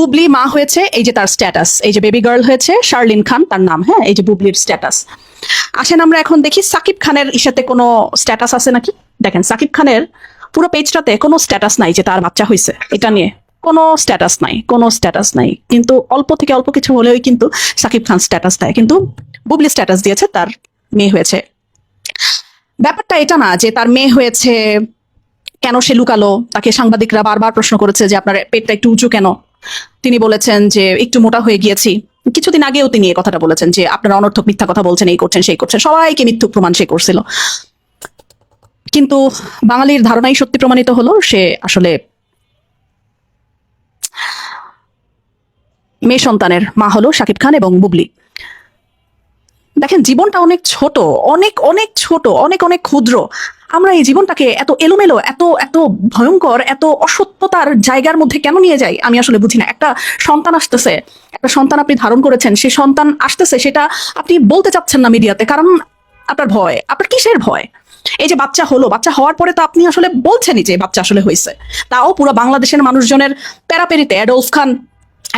বুবলি মা হয়েছে, এই যে তার স্ট্যাটাস, এই যে বেবি গার্ল হয়েছে শার্লিন খান তার নাম, হ্যাঁ এই যে বুবলির স্ট্যাটাস। আসেন আমরা এখন দেখি সাকিব খানের ইসাতে কোনো স্ট্যাটাস আছে নাকি। দেখেন সাকিব খানের পুরো পেজটাতে কোনো স্ট্যাটাস নাই যে তার বাচ্চা হয়েছে এটা নিয়ে, কোনো স্ট্যাটাস নাই, কোনো স্ট্যাটাস নাই। কিন্তু অল্প থেকে অল্প কিছু হলেও কিন্তু সাকিব খান স্ট্যাটাস দেয়, কিন্তু বুবলি স্ট্যাটাস দিয়েছে তার মেয়ে হয়েছে। ব্যাপারটা এটা না যে তার মেয়ে হয়েছে কেন সে লুকালো, তাকে সাংবাদিকরা বারবার প্রশ্ন করেছে যে আপনার পেটটা একটু উঁচু কেন। তিনি বলেছেন যে একটু মোটা হয়ে গিয়েছি। কিছুদিন আগেও তিনি এই কথাটা বলেছেন যে আপনারা অনর্থক মিথ্যা কথা বলছেন, এই করছেন সেই করছেন, সবাইকে মিথ্যুক প্রমাণ সে করছিল। কিন্তু বাঙালির ধারণাই সত্যি প্রমাণিত হলো, সে আসলে মেয়ে সন্তানের মা হলো শাকিব খান এবং বুবলি। দেখেন জীবনটা অনেক ছোট, অনেক অনেক ছোট, অনেক অনেক ক্ষুদ্র। আমরা এই জীবনটাকে এত এলোমেলো, এত এত ভয়ঙ্কর, এত অসত্যতার জায়গার মধ্যে কেন নিয়ে যাই আমি আসলে বুঝি না। একটা সন্তান আসতেছে, একটা সন্তান আপনি ধারণ করেছেন, সেই সন্তান আসতেছে, সেটা আপনি বলতে চাচ্ছেন না মিডিয়াতে, কারণ আপনার ভয়। আপনার কিসের ভয়? এই যে বাচ্চা হলো, বাচ্চা হওয়ার পরে তো আপনি আসলে বলছেনই যে বাচ্চা আসলে হয়েছে। তাও পুরো বাংলাদেশের মানুষজনের প্যারাপেরিতে অ্যাডolf খান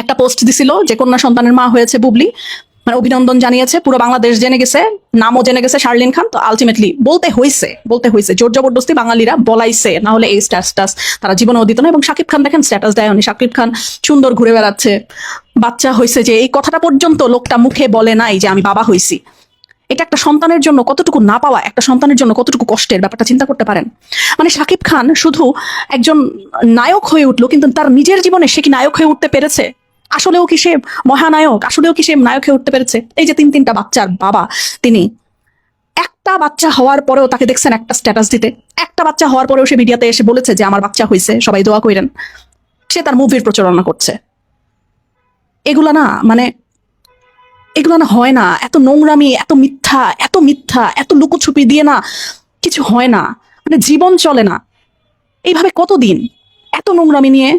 একটা পোস্ট দিছিল যে কন্যা সন্তানের মা হয়েছে বুবলি, মানে অভিনন্দন জানিয়েছে, পুরো বাংলাদেশ জেনে গেছে, নামও জেনে গেছে শার্লিন খান। তো আলটিমেটলি বলতে হয়েছে জোর জবরদস্তি বাঙালিরা বলাইছে, না হলে এই স্ট্যাটাস তারা জীবনেও দিত না। এবং শাকিব খান দেখেন স্ট্যাটাস দেয় উনি, শাকিব খান সুন্দর ঘুরে বেড়াচ্ছে, বাচ্চা হয়েছে, যে এই কথাটা পর্যন্ত লোকটা মুখে বলে নাই যে আমি বাবা হইছি। এটা একটা সন্তানের জন্য কতটুকু না পাওয়া, একটা সন্তানের জন্য কতটুকু কষ্টের, ব্যাপারটা চিন্তা করতে পারেন। মানে শাকিব খান শুধু একজন নায়ক হয়ে উঠলো, কিন্তু তার নিজের জীবনে সে কি নায়ক হয়ে উঠতে পেরেছে? আসলেও কি সে মহানায়ক? আসলেও কি সে নায়ক হয়ে উঠতে পেরেছে? এই যে তিনটা বাচ্চার বাবা তিনি, একটা বাচ্চা হওয়ার পরেও তাকে দেখছেন একটা স্ট্যাটাস দিতে, একটা বাচ্চা হওয়ার পরেও সে মিডিয়াতে এসে বলেছে যে আমার বাচ্চা হয়েছে, সবাই দোয়া করেন। সে তার মুভির প্রচারণা করছে। এগুলা না মানে এগুলো না হয় না, এত নোংরামি, এত মিথ্যা, এত মিথ্যা, এত লুকোছুপি দিয়ে না কিছু হয় না। মানে জীবন চলে না এইভাবে কতদিন, এত নোংরামি নিয়ে